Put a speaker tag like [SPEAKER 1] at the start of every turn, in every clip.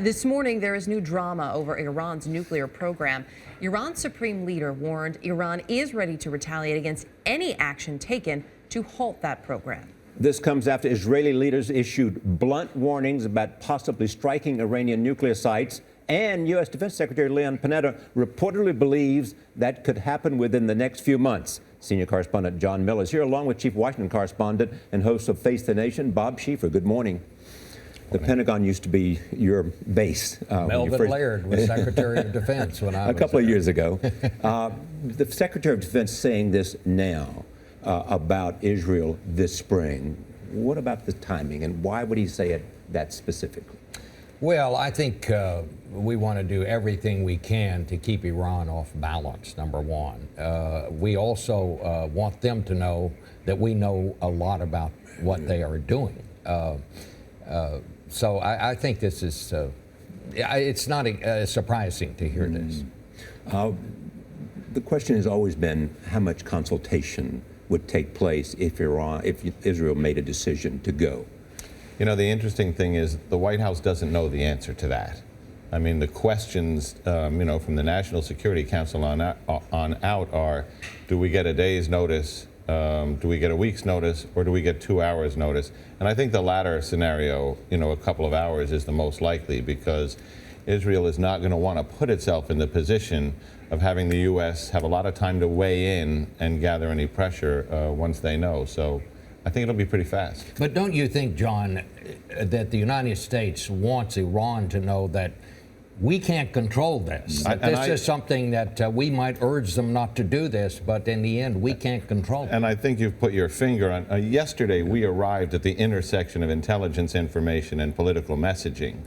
[SPEAKER 1] This morning, there is new drama over Iran's nuclear program. Iran's supreme leader warned Iran is ready to retaliate against any action taken to halt that program.
[SPEAKER 2] This comes after Israeli leaders issued blunt warnings about possibly striking Iranian nuclear sites, and U.S. Defense Secretary Leon Panetta reportedly believes that could happen within the next few months. Senior correspondent John Miller is here, along with Chief Washington correspondent and host of Face the Nation, Bob Schieffer. Good morning. The Pentagon used to be your base.
[SPEAKER 3] Melvin Laird was Secretary of Defense when I was
[SPEAKER 2] a couple of years ago. The Secretary of Defense saying this now about Israel this spring. What about the timing, and why would he say it that specifically?
[SPEAKER 3] Well, I think we want to do everything we can to keep Iran off balance, number one. We also want them to know that we know a lot about what they are doing. So I think this is, it's not surprising to hear this.
[SPEAKER 2] The question has always been how much consultation would take place if Israel made a decision to go.
[SPEAKER 4] You know, the interesting thing is the White House doesn't know the answer to that. I mean, the questions, from the National Security Council on out are, do we get a day's notice? Do we get a week's notice, or do we get 2 hours notice? And I think the latter scenario, a couple of hours is the most likely, because Israel is not going to want to put itself in the position of having the U.S. have a lot of time to weigh in and gather any pressure once they know. So I think it'll be pretty fast.
[SPEAKER 3] But don't you think, John, that the United States wants Iran to know that we can't control this? This is something that we might urge them not to do this, but in the end, we can't control it.
[SPEAKER 4] And I think you've put your finger on. Yesterday, we arrived at the intersection of intelligence information and political messaging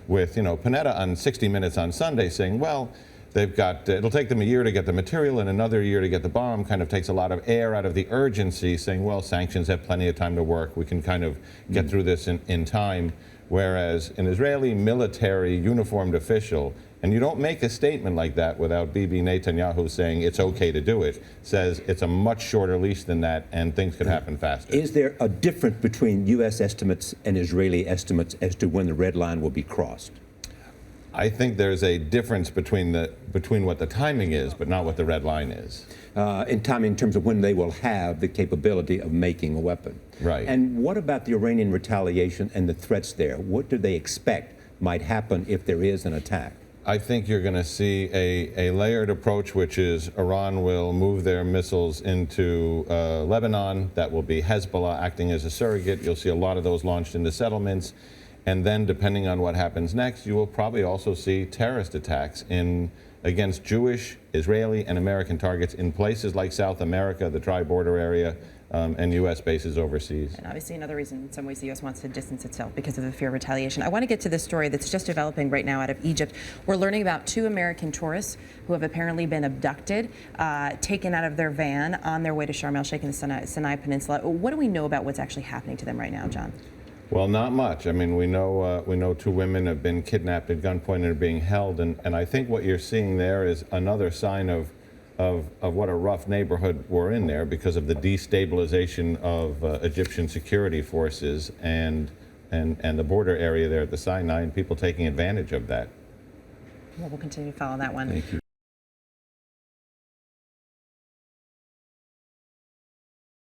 [SPEAKER 4] with, Panetta on 60 Minutes on Sunday saying, well, they've got, it'll take them a year to get the material and another year to get the bomb. Kind of takes a lot of air out of the urgency, saying, well, sanctions have plenty of time to work. We can kind of get through this in time. Whereas an Israeli military uniformed official, and you don't make a statement like that without Bibi Netanyahu saying it's okay to do it, says it's a much shorter leash than that and things could happen faster.
[SPEAKER 2] Is there a difference between U.S. estimates and Israeli estimates as to when the red line will be crossed?
[SPEAKER 4] I think there's a difference between what the timing is, but not what the red line is.
[SPEAKER 2] In timing, in terms of when they will have the capability of making a weapon.
[SPEAKER 4] Right.
[SPEAKER 2] And what about the Iranian retaliation and the threats there? What do they expect might happen if there is an attack?
[SPEAKER 4] I think you're going to see a layered approach, which is Iran will move their missiles into Lebanon. That will be Hezbollah acting as a surrogate. You'll see a lot of those launched into settlements. And then, depending on what happens next, you will probably also see terrorist attacks against Jewish, Israeli, and American targets in places like South America, the tri-border area, and U.S. bases overseas.
[SPEAKER 1] And obviously another reason in some ways the U.S. wants to distance itself because of the fear of retaliation. I want to get to this story that's just developing right now out of Egypt. We're learning about 2 American tourists who have apparently been abducted, taken out of their van on their way to Sharm el-Sheikh in the Sinai Peninsula. What do we know about what's actually happening to them right now, John?
[SPEAKER 4] Well, not much. I mean, we know 2 women have been kidnapped at gunpoint and are being held, and I think what you're seeing there is another sign of what a rough neighborhood we're in there because of the destabilization of Egyptian security forces and the border area there at the Sinai, and people taking advantage of that.
[SPEAKER 1] Well, we'll continue to follow that one.
[SPEAKER 2] Thank you.